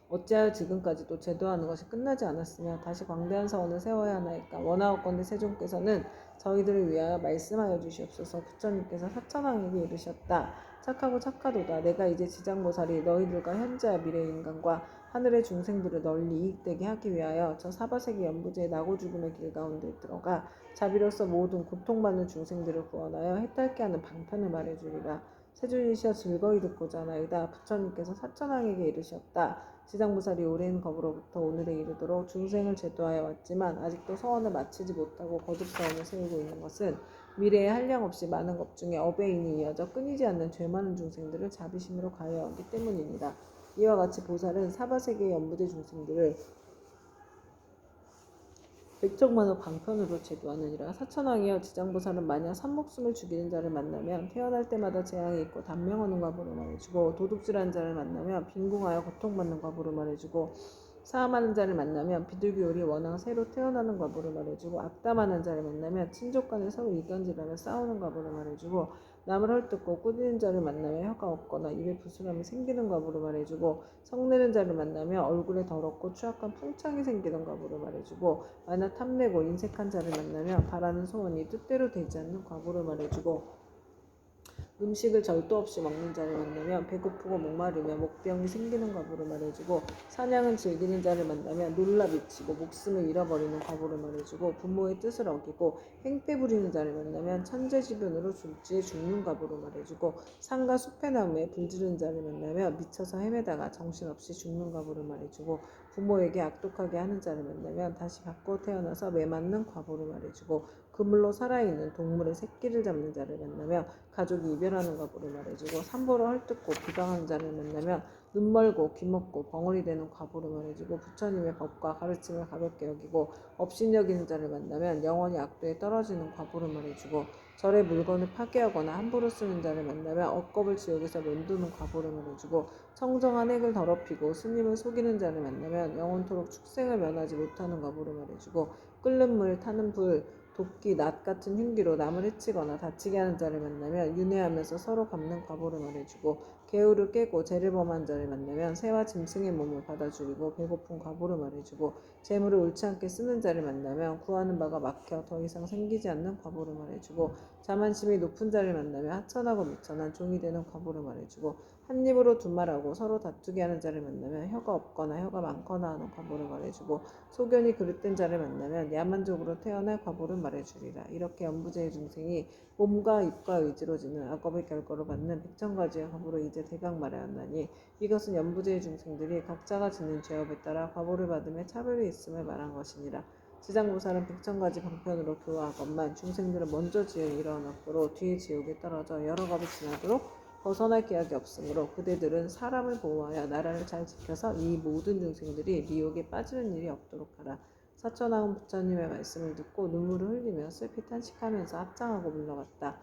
어찌하여 지금까지도 제도하는 것이 끝나지 않았으며 다시 광대한 서원을 세워야 하나이까. 원하옵건대 세존께서는 저희들을 위하여 말씀하여 주시옵소서. 부처님께서 사천왕에게 이르셨다. 착하고 착하도다. 내가 이제 지장보살이 너희들과 현재와 미래의 인간과 하늘의 중생들을 널리 이익되게 하기 위하여 저 사바세계 연부제의 나고 죽음의 길 가운데 들어가 자비로서 모든 고통받는 중생들을 구원하여 해탈케 하는 방편을 말해주리라. 세존이시여 즐거이 듣고자 하나이다. 부처님께서 사천왕에게 이르셨다. 지장보살이 오랜 겁으로부터 오늘에 이르도록 중생을 제도하여 왔지만 아직도 서원을 마치지 못하고 거듭 서원을 세우고 있는 것은 미래에 한량없이 많은 것 중에 어배인이 이어져 끊이지 않는 죄 많은 중생들을 자비심으로 가여하기 때문입니다. 이와 같이 보살은 사바세계의 연부대 중생들을 백척만호 방편으로 제도하느니라. 사천왕이여 지장보살은 만약 산목숨을 죽이는 자를 만나면 태어날 때마다 재앙이 있고 단명하는 과보로 말해주고 도둑질하는 자를 만나면 빈궁하여 고통받는 과보로 말해주고 사함하는 자를 만나면 비둘기오리 원앙 새로 태어나는 과보를 말해주고 악담하는 자를 만나면 친족 간에 서로 이간질하며 싸우는 과보를 말해주고 남을 헐뜯고 꾸짖는 자를 만나면 혀가 없거나 입에 부스럼이 생기는 과보를 말해주고 성내는 자를 만나면 얼굴에 더럽고 추악한 풍창이 생기는 과보를 말해주고 만약 탐내고 인색한 자를 만나면 바라는 소원이 뜻대로 되지 않는 과보를 말해주고 음식을 절도 없이 먹는 자를 만나면 배고프고 목마르며 목병이 생기는 과보를 말해주고 사냥은 즐기는 자를 만나면 놀라 미치고 목숨을 잃어버리는 과보를 말해주고 부모의 뜻을 어기고 행패 부리는 자를 만나면 천재지변으로 졸지에 죽는 과보를 말해주고 산과 숲의 나무에 불지르는 자를 만나면 미쳐서 헤매다가 정신없이 죽는 과보를 말해주고 부모에게 악독하게 하는 자를 만나면 다시 바꿔 태어나서 매맞는 과보를 말해주고 그물로 살아있는 동물의 새끼를 잡는 자를 만나면 가족이 이별하는 과보를 말해주고 산보를 헐뜯고 비방하는 자를 만나면 눈 멀고 귀 먹고 벙어리 되는 과보를 말해주고 부처님의 법과 가르침을 가볍게 여기고 업신여기는 자를 만나면 영원히 악도에 떨어지는 과보를 말해주고 절의 물건을 파괴하거나 함부로 쓰는 자를 만나면 억겁을 지옥에서 맴도는 과보를 말해주고 청정한 핵을 더럽히고 스님을 속이는 자를 만나면 영원토록 축생을 면하지 못하는 과보를 말해주고 끓는 물 타는 불 도끼, 낫 같은 흉기로 남을 해치거나 다치게 하는 자를 만나면 윤회하면서 서로 갚는 과보를 말해주고 계우를 깨고 죄를 범한 자를 만나면 새와 짐승의 몸을 받아 죽이고 배고픈 과보를 말해주고 재물을 옳지 않게 쓰는 자를 만나면 구하는 바가 막혀 더 이상 생기지 않는 과보를 말해주고 자만심이 높은 자를 만나면 하천하고 미천한 종이 되는 과보를 말해주고 한 입으로 두말하고 서로 다투게 하는 자를 만나면 혀가 없거나 혀가 많거나 하는 과보를 말해주고 소견이 그릇된 자를 만나면 야만족으로 태어날 과보를 말해주리라. 이렇게 연부제의 중생이 몸과 입과 의지로 지는 악업의 결과로 받는 백천가지의 과보로 이제 대강 말하였나니 이것은 연부제의 중생들이 각자가 짓는 죄업에 따라 과보를 받음에 차별이 있음을 말한 것이니라. 지장보살은 백천가지 방편으로 교화하건만 중생들은 먼저 지은 이러한 악보로 뒤에 지옥에 떨어져 여러 겁이 지나도록 벗어날 기약이 없으므로 그대들은 사람을 보호하여 나라를 잘 지켜서 이 모든 중생들이 미혹에 빠지는 일이 없도록 하라. 사천왕은 부처님의 말씀을 듣고 눈물을 흘리며 슬피 탄식하면서 합장하고 물러갔다.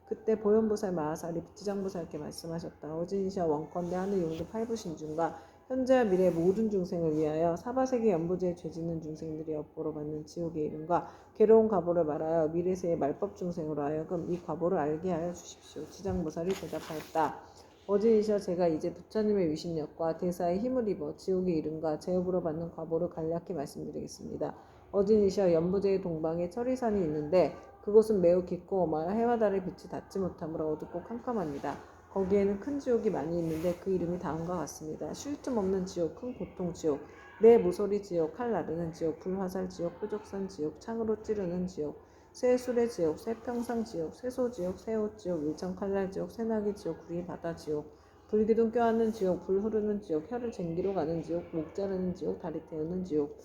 그때 보현보살 마하살이 지장보살께 말씀하셨다. 어진이시여 원컨대 하늘 용도 팔부신중과 현재와 미래의 모든 중생을 위하여 사바세계 연부제에 죄짓는 중생들이 업보로 받는 지옥의 이름과 괴로운 과보를 말하여 미래세의 말법 중생으로 하여금 이 과보를 알게 하여 주십시오. 지장보살이 대답하였다. 어진이시여 제가 이제 부처님의 위신력과 대사의 힘을 입어 지옥의 이름과 제업으로 받는 과보를 간략히 말씀드리겠습니다. 어진이시여 연부제의 동방에 철이산이 있는데 그곳은 매우 깊고 어마하여 해와 달의 빛이 닿지 못하므로 어둡고 캄캄합니다. 거기에는 큰 지옥이 많이 있는데 그 이름이 다음과 같습니다. 쉴 틈 없는 지옥, 큰 고통 지옥, 내 모서리 지옥, 칼 나르는 지옥, 불화살 지옥, 뾰족산 지옥, 창으로 찌르는 지옥, 쇠술의 지옥, 쇠평상 지옥, 쇠소 지옥, 쇠옷 지옥, 일천 칼날 지옥, 쇠나기 지옥, 구리 바다 지옥, 불기둥 껴안는 지옥, 불 흐르는 지옥, 혀를 쟁기로 가는 지옥, 목 자르는 지옥, 다리 태우는 지옥,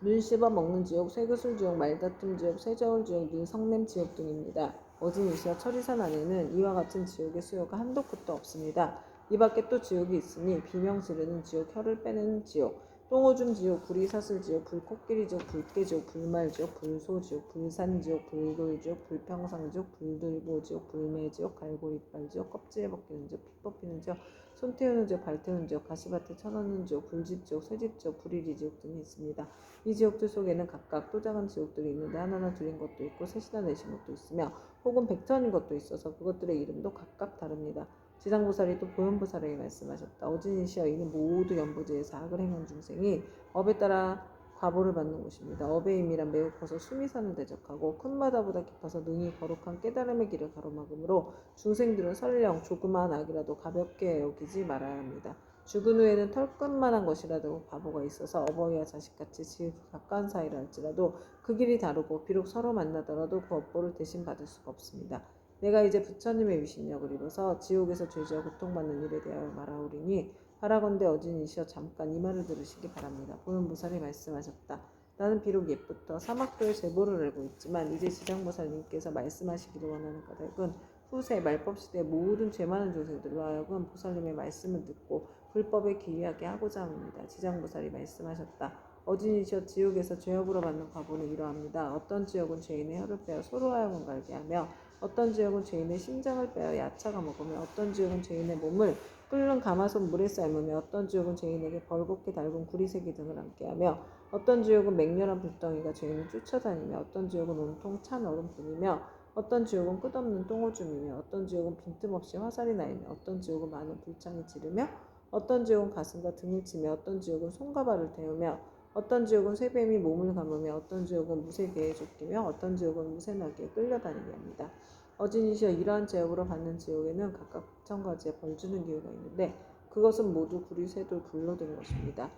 눈 씹어 먹는 지옥, 쇠구슬 지옥, 말다툼 지옥, 쇠저울 지옥, 눈 성냄 지옥 등입니다. 어진이시여 철이산 안에는 이와 같은 지옥의 수요가 한도 끝도 없습니다. 이 밖에 또 지옥이 있으니 비명 지르는 지옥, 혀를 빼내는 지옥, 똥오줌 지옥, 구리 사슬 지옥, 불코끼리 지옥, 불깨 지옥, 불말 지옥, 불소 지옥, 불산 지옥, 불돌 지옥, 불평상 지옥, 불들보 지옥, 불매 지옥, 갈고리 이빨 지옥, 껍질에 벗기는 지옥, 피 뽑히는 지옥, 손 태우는 지옥, 발 태우는 지옥, 가시밭에 쳐넣는 지옥, 불집 지옥, 쇠집 지옥, 불이리 지옥 등이 있습니다. 이 지옥들 속에는 각각 또 작은 지옥들이 있는데 하나는 둘인 것도 있고 셋이나 넷인 것도 있으며 혹은 백천인 것도 있어서 그것들의 이름도 각각 다릅니다. 지상보살이 또 보현보살에게 말씀하셨다. 어진이시여 이는 모두 연보지에서 악을 행한 중생이 업에 따라 과보를 받는 곳입니다. 업의 힘이란 매우 커서 수미산을 대적하고 큰 바다보다 깊어서 능히 거룩한 깨달음의 길을 가로막으므로 중생들은 설령 조그마한 악이라도 가볍게 여기지 말아야 합니다. 죽은 후에는 털끝만한 것이라도 바보가 있어서 어버이와 자식같이 집 가까운 사이라 할지라도 그 길이 다르고 비록 서로 만나더라도 그 업보를 대신 받을 수가 없습니다. 내가 이제 부처님의 위신력을 입어서 지옥에서 죄지어 고통받는 일에 대하여 말하오리니 바라건대 어진이시여 잠깐 이 말을 들으시기 바랍니다. 보현보살이 말씀하셨다. 나는 비록 옛부터 사막도의 제보를 알고 있지만 이제 지장보살님께서 말씀하시기를 원하는 까닭은 후세 말법시대의 모든 죄 많은 중생들로 하여금 보살님의 말씀을 듣고 불법에 기이하게 하고자 합니다. 지장보살이 말씀하셨다. 어진이시여 지옥에서 죄업으로 받는 과보는 이러합니다. 어떤 지옥은 죄인의 혀를 빼어 소로 하여금 갈게 하며 어떤 지옥은 죄인의 심장을 빼어 야차가 먹으며 어떤 지옥은 죄인의 몸을 끓는 가마솥 물에 삶으며 어떤 지옥은 죄인에게 벌겋게 달군 구리새끼 등을 안게 하며 어떤 지옥은 맹렬한 불덩이가 죄인을 쫓아다니며 어떤 지옥은 온통 찬 얼음뿐이며 어떤 지옥은 끝없는 똥오줌이며 어떤 지옥은 빈틈없이 화살이 나이며 어떤 지옥은 많은 불창이 지르며 어떤 지옥은 가슴과 등을 치며 어떤 지옥은 손과 발을 태우며 어떤 지옥은 쇠뱀이 몸을 감으며 어떤 지옥은 무쇠개에 쫓기며 어떤 지옥은 무쇠나귀에 끌려다니게 합니다. 어진이시여 이러한 제업으로 받는 지옥에는 각각 백천가지의 벌주는 기회가 있는데 그것은 모두 구리, 쇠돌, 불로 된 것입니다.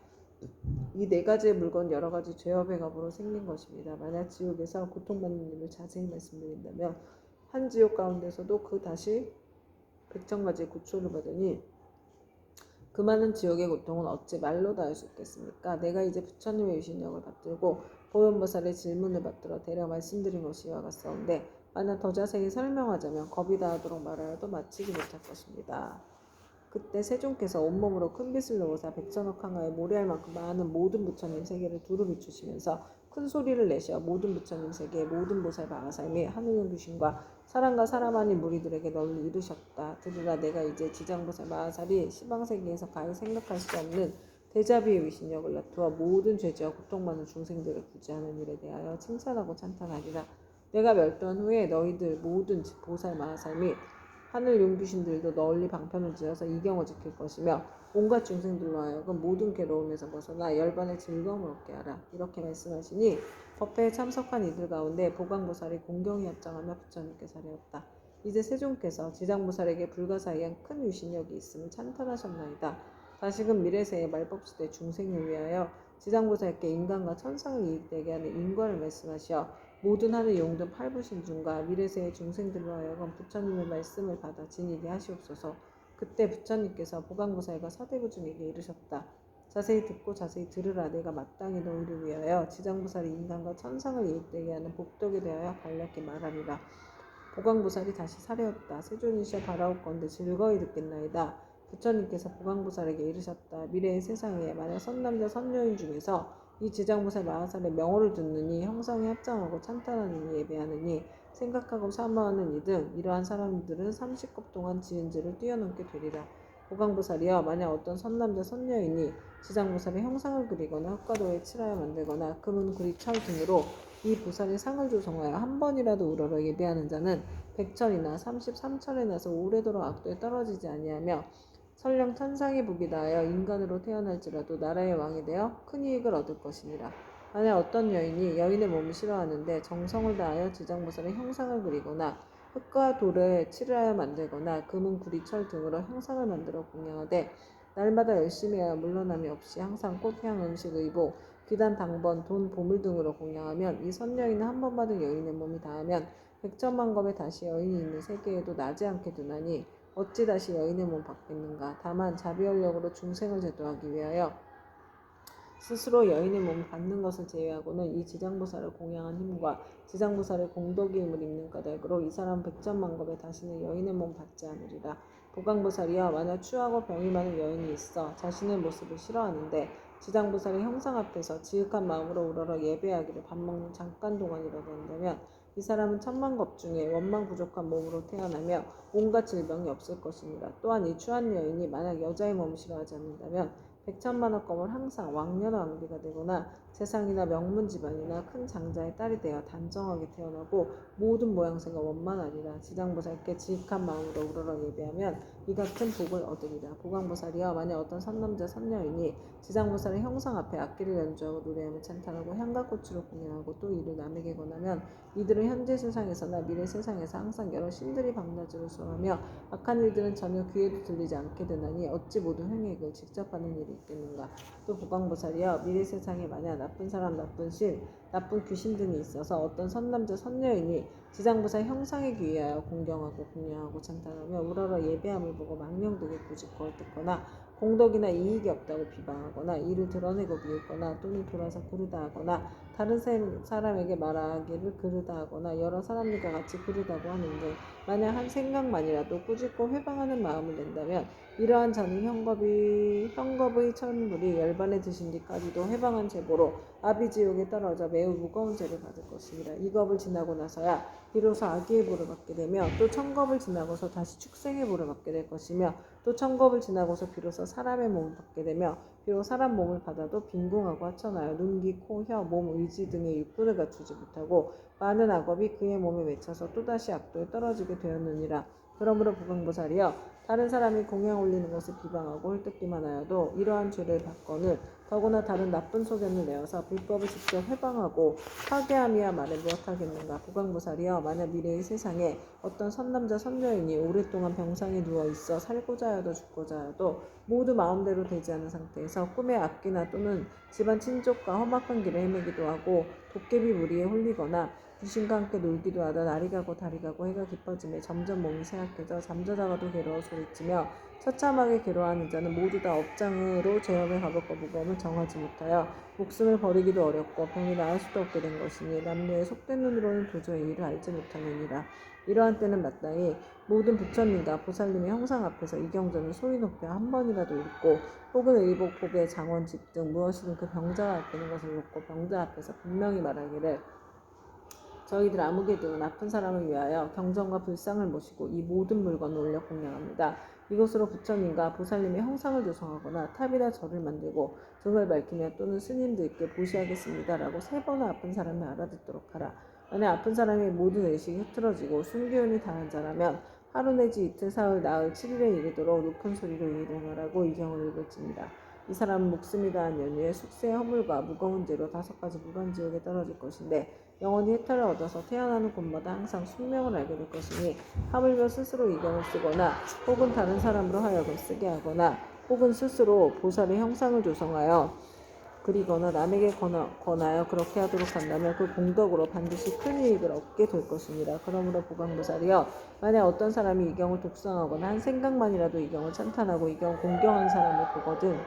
이 네 가지의 물건 여러 가지 죄업의 값으로 생긴 것입니다. 만약 지옥에서 고통받는 일을 자세히 말씀드린다면 한 지옥 가운데서도 그 다시 백천가지의 고초를 받으니 그 많은 지옥의 고통은 어찌 말로 다 할 수 있겠습니까? 내가 이제 부처님의 위신력을 받들고 보현보살의 질문을 받들어 대략 말씀드린 것이 이와 같사온데 만약 더 자세히 설명하자면 겁이 다하도록 말하여도 마치지 못할 것입니다. 그때 세존께서 온몸으로 큰 빛을 놓으사 백천억 항아에 모래알 만큼 많은 모든 부처님 세계를 두루 비추시면서 큰 소리를 내셔 모든 부처님 세계 모든 보살 바하살 및 하늘의 귀신과 사람과 사람 아닌 무리들에게 널리 이르셨다. 들으라 내가 이제 지장보살 바하살이 시방세계에서 가히 생각할 수 없는 대자비의 위신력을 나투어 모든 죄지와 고통받는 중생들을 구제하는 일에 대하여 칭찬하고 찬탄하리라. 내가 멸도한 후에 너희들 모든 보살 마하살 및 하늘 용귀신들도 널리 방편을 지어서 이경을 지킬 것이며 온갖 중생들로 하여금 모든 괴로움에서 벗어나 열반의 즐거움을 얻게 하라. 이렇게 말씀하시니 법회에 참석한 이들 가운데 보광보살이 공경히 합장하며 부처님께 사례었다. 이제 세존께서 지장보살에게 불가사의한 큰 위신력이 있음을 찬탄하셨나이다. 다시금 미래세의 말법시대 중생을 위하여 지장보살께 인간과 천상을 이익되게 하는 인과를 말씀하시어 모든 하늘 용등 팔부신중과 미래세의 중생들로 하여금 부처님의 말씀을 받아 지니게 하시옵소서. 그때 부처님께서 보광보살과 사대부중에게 이르셨다. 자세히 듣고 자세히 들으라. 내가 마땅히 너희를 위하여 지장보살이 인간과 천상을 이익되게 하는 복덕에 대하여 간략히 말하리라. 보광보살이 다시 사례었다. 세존이시여 바라옵건대 즐거이 듣겠나이다. 부처님께서 보광보살에게 이르셨다. 미래의 세상에 만약 선남자 선여인 중에서 이 지장보살 마하살의 명호를 듣느니 형상에 합장하고 찬탄하느니 예배하느니 생각하고 사모하는 이 등 이러한 사람들은 30겁 동안 지은 죄를 뛰어넘게 되리라. 보광보살이여 만약 어떤 선남자 선여인이 지장보살의 형상을 그리거나 흙가루에 칠하여 만들거나 금은 구리 철 등으로 이 보살의 상을 조성하여 한 번이라도 우러러 예배하는 자는 100천이나 33천에 나서 오래도록 악도에 떨어지지 아니하며 설령 천상의 복이 다하여 인간으로 태어날지라도 나라의 왕이 되어 큰 이익을 얻을 것이니라. 만약 어떤 여인이 여인의 몸을 싫어하는데 정성을 다하여 지장보살의 형상을 그리거나 흙과 돌을 칠하여 만들거나 금은 구리 철 등으로 형상을 만들어 공양하되 날마다 열심히 하여 물러남이 없이 항상 꽃향 음식 의복 비단 당번 돈 보물 등으로 공양하면 이 선여인은 한 번 받은 여인의 몸이 다하면 100천만 겁에 다시 여인이 있는 세계에도 나지 않게 두나니 어찌 다시 여인의 몸 받겠는가. 다만 자비언력으로 중생을 제도하기 위하여 스스로 여인의 몸을 받는 것을 제외하고는 이 지장보살을 공양한 힘과 지장보살의 공덕의 힘을 입는 까닭으로 이 사람 100천만 겁에 다시는 여인의 몸 받지 않으리라. 보강보살이여 만약 추하고 병이 많은 여인이 있어 자신의 모습을 싫어하는데 지장보살의 형상 앞에서 지극한 마음으로 우러러 예배하기를 밥 먹는 잠깐 동안이라도 한다면 이 사람은 천만 겁 중에 원망 부족한 몸으로 태어나며 온갖 질병이 없을 것이니라. 또한 이 추한 여인이 만약 여자의 몸을 싫어하지 않는다면 백천만억 검을 항상 왕년왕비가 되거나 재상이나 명문 집안이나 큰 장자의 딸이 되어 단정하게 태어나고 모든 모양새가 원만하리라. 지장보살께 지극한 마음으로 우러러 예배하면 이 같은 복을 얻으리라. 보강보살이여 만약 어떤 선남자 선여인이 지장보살의 형상 앞에 악기를 연주하고 노래하며 찬탄하고 향과 꽃으로 공양하고 또 이를 남에게 권하면 이들은 현재 세상에서나 미래 세상에서 항상 여러 신들이 밤낮으로 수하며 악한 일들은 전혀 귀에도 들리지 않게 되나니 어찌 모두 횡액을 직접 하는 일이 있겠는가. 또 보강보살이여 미래 세상에 만약 나쁜 사람, 나쁜 신, 나쁜 귀신 등이 있어서 어떤 선남자 선여인이 지장보살 형상에 귀의하여 공경하고 공양하고 찬탄하며 우러러 예배함을 보고 망령되게 꾸짖고 헐뜯거나 공덕이나 이익이 없다고 비방하거나 이를 드러내고 비웃거나 또는 돌아서 그르다 하거나 다른 사람에게 말하기를 그르다 하거나 여러 사람들과 같이 그르다고 하는데 만약 한 생각만이라도 꾸짖고 회방하는 마음을 낸다면 이러한 자는 형겁의 천불이 열반에 드신 뒤까지도 회방한 죄보로 아비지옥에 떨어져 매우 무거운 죄를 받을 것이니라. 이 겁을 지나고 나서야 비로소 아기의 보를 받게 되며 또 천겁을 지나고서 다시 축생의 보를 받게 될 것이며 또 천겁을 지나고서 비로소 사람의 몸을 받게 되며 비록 사람 몸을 받아도 빈궁하고 하천하여 눈, 귀, 코, 혀, 몸, 의지 등의 육군을 갖추지 못하고 많은 악업이 그의 몸에 맺혀서 또다시 악도에 떨어지게 되었느니라. 그러므로 보강보살이여 다른 사람이 공양 올리는 것을 비방하고 헐뜯기만 하여도 이러한 죄를 받거늘 더구나 다른 나쁜 소견을 내어서 불법을 직접 해방하고 파괴함이야 말해 무엇하겠는가. 보강보살이여 만약 미래의 세상에 어떤 선남자 선여인이 오랫동안 병상에 누워있어 살고자 하여도 죽고자 하여도 모두 마음대로 되지 않은 상태에서 꿈에 악귀나 또는 집안 친족과 험악한 길을 헤매기도 하고 도깨비 무리에 홀리거나 귀신과 함께 놀기도 하다 날이 가고 달이 가고 해가 깊어지며 점점 몸이 쇠약해져 잠자다가도 괴로워 소리치며 처참하게 괴로워하는 자는 모두 다 업장으로 죄업의 값과 무거움을 정하지 못하여 목숨을 버리기도 어렵고 병이 나을 수도 없게 된 것이니 남녀의 속된 눈으로는 도저히 이를 알지 못하느니라. 이러한 때는 마땅히 모든 부처님과 보살님의 형상 앞에서 이 경전을 소리 높여 한 번이라도 읽고 혹은 의복, 보배, 장원, 집 등 무엇이든 그 병자가 아끼는 것을 놓고 병자 앞에서 분명히 말하기를 저희들 아무개도 나쁜 사람을 위하여 경전과 불상을 모시고 이 모든 물건을 올려 공양합니다. 이것으로 부처님과 보살님의 형상을 조성하거나 탑이나 절을 만들고 등을 밝히며 또는 스님들께 보시하겠습니다. 라고 3번 아픈 사람을 알아듣도록 하라. 만약 아픈 사람의 모든 의식이 흐트러지고 순기운이 다한 자라면 하루 내지 이틀, 사흘, 나흘, 7일에 이르도록 높은 소리로 일어나라고 이 경을 읽을지니라. 이 사람은 목숨이 다한 연유에 숙세의 허물과 무거운 죄로 5가지 무간지옥에 떨어질 것인데 영원히 해탈을 얻어서 태어나는 곳마다 항상 숙명을 알게 될 것이니 하물며 스스로 이경을 쓰거나 혹은 다른 사람으로 하여금 쓰게 하거나 혹은 스스로 보살의 형상을 조성하여 그리거나 남에게 권하여 그렇게 하도록 한다면 그 공덕으로 반드시 큰 이익을 얻게 될 것입니다. 그러므로 보강보살이여 만약 어떤 사람이 이경을 독상하거나 한 생각만이라도 이경을 찬탄하고 이경을 공경한 사람을 보거든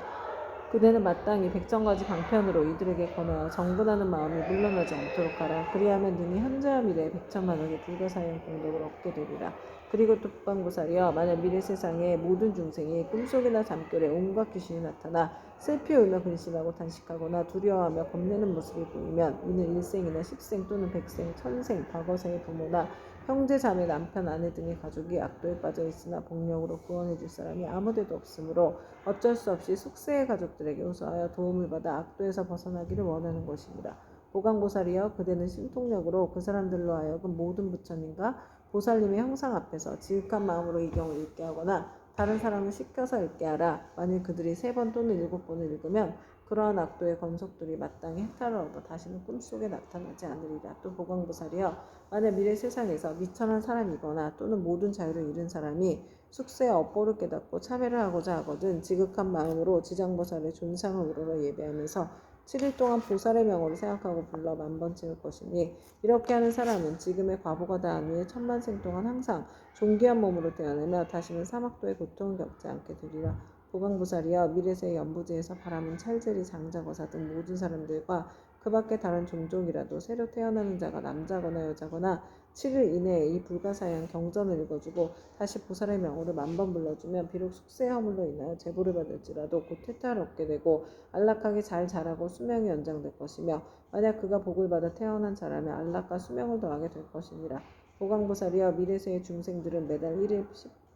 그대는 마땅히 백정가지 방편으로 이들에게 권하여 정분하는 마음이 물러나지 않도록 하라. 그리하면 능히 현재와 미래의 백천만억의 불가사의한 공덕을 얻게 되리라. 그리고 또 보강보살이여 만약 미래 세상의 모든 중생이 꿈속이나 잠결에 온갖 귀신이 나타나 슬피 울며 근심하고 단식하거나 두려워하며 겁내는 모습이 보이면 이는 일생이나 십생 또는 백생, 천생, 과거생의 부모나 형제, 자매, 남편, 아내 등의 가족이 악도에 빠져 있으나 복력으로 구원해 줄 사람이 아무데도 없으므로 어쩔 수 없이 숙세의 가족들에게 호소하여 도움을 받아 악도에서 벗어나기를 원하는 것입니다. 보강보살이여 그대는 신통력으로 그 사람들로 하여금 모든 부처님과 보살님의 형상 앞에서 지극한 마음으로 이 경을 읽게 하거나 다른 사람을 시켜서 읽게 하라. 만일 그들이 3번 또는 7번을 읽으면 그러한 악도의 건속들이 마땅히 해탈을 얻어 다시는 꿈속에 나타나지 않으리라. 또 보강보살이여 만약 미래 세상에서 미천한 사람이거나 또는 모든 자유를 잃은 사람이 숙세의 업보를 깨닫고 참회를 하고자 하거든 지극한 마음으로 지장보살의 존상을 우러러 예배하면서 7일 동안 보살의 명호를 생각하고 불러 만번 채울 것이니 이렇게 하는 사람은 지금의 과보가 다한 후에 천만생 동안 항상 존귀한 몸으로 태어나며 다시는 사막도의 고통을 겪지 않게 되리라. 보강보살이여 미래세의 연부지에서 바라문 찰제리 장자거사 등 모든 사람들과 그 그 밖에 다른 종족이라도 새로 태어나는 자가 남자거나 여자거나 7일 이내에 이 불가사의한 경전을 읽어주고 다시 보살의 명호를 만번 불러주면 비록 숙세 허물로 인하여 제보를 받을지라도 곧 퇴타를 얻게 되고 안락하게 잘 자라고 수명이 연장될 것이며 만약 그가 복을 받아 태어난 자라면 안락과 수명을 더하게 될 것이니라. 보강보살이여 미래세의 중생들은 매달 1일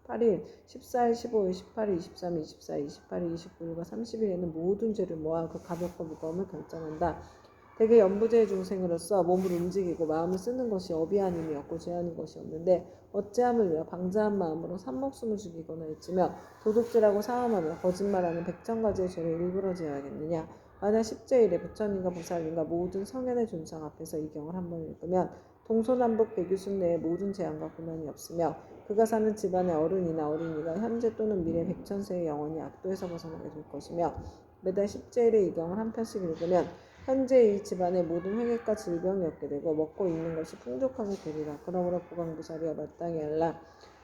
18일, 14일, 15일, 18일, 23일, 24일, 28일, 29일과 30일에는 모든 죄를 모아 그 가볍고 무거움을 결정한다. 대개 연부제의 중생으로서 몸을 움직이고 마음을 쓰는 것이 업이 아님이 없고 제한인 것이 없는데 어찌함을 위하여 방자한 마음으로 산목숨을 죽이거나 일치며 도둑질하고 사함하며 거짓말하는 백천가지의 죄를 일부러 지어야겠느냐. 만약 십제일에 부처님과 보살님과 모든 성현의 존상 앞에서 이 경을 한번 읽으면 동서남북 백유순 내의 모든 재앙과 고난이 없으며 그가 사는 집안의 어른이나 어린이가 현재 또는 미래 백천세의 영원히 악도에서 벗어나게 될 것이며 매달 십제일에 이 경을 한 편씩 읽으면 현재 이 집안의 모든 회개과 질병이 없게 되고 먹고 입는 것이 풍족하게 되리라. 그러므로 보강보살이여 마땅히 알라.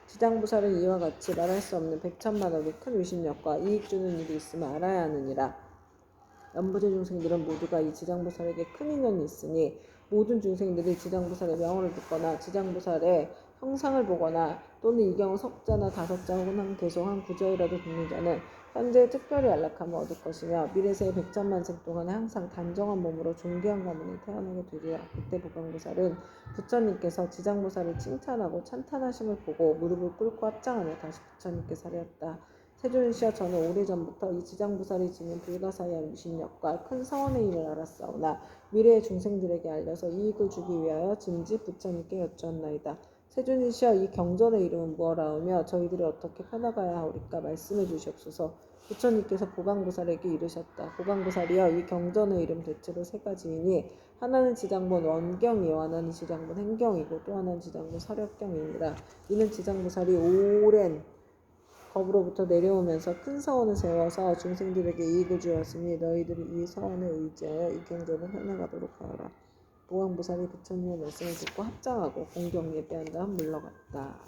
지장보살은 이와 같이 말할 수 없는 백천만억의 큰 위신력과 이익 주는 일이 있음을 알아야 하느니라. 연부제 중생들은 모두가 이 지장보살에게 큰 인연이 있으니 모든 중생들이 지장보살의 명호를 듣거나 지장보살의 형상을 보거나 또는 이 경우 석자나 다섯자 혹은 한 개소 한 구절이라도 듣는 자는 현재 특별히 안락함을 얻을 것이며 미래세의 백천만생 동안에 항상 단정한 몸으로 존귀한 가문에 태어나게 되리라. 그때 보강보살은 부처님께서 지장보살을 칭찬하고 찬탄하심을 보고 무릎을 꿇고 합장하며 다시 부처님께 사례했다. 세존시여 저는 오래전부터 이 지장보살이 지닌 불가사의한 유신력과 큰 사원의 일을 알았사오나 미래의 중생들에게 알려서 이익을 주기 위하여 짐짓 부처님께 여쭈었나이다. 세존이시여 이 경전의 이름은 무엇라오며 저희들이 어떻게 펴나가야 하오리까 말씀해 주시옵소서. 부처님께서 보강보살에게 이르셨다. 보강보살이여 이 경전의 이름 대체로 세 가지이니 하나는 지장본 원경이요 하나는 지장본 행경이고 또 하나는 지장본 설역경이니라. 이는 지장보살이 오랜 법으로부터 내려오면서 큰 서원을 세워서 중생들에게 이익을 주었으니 너희들이 이 서원에 의지하여 이 경전을 해나가도록 하여라. 보강보살이 부처님의 말씀을 듣고 합장하고 공경 예배한 다음 물러갔다.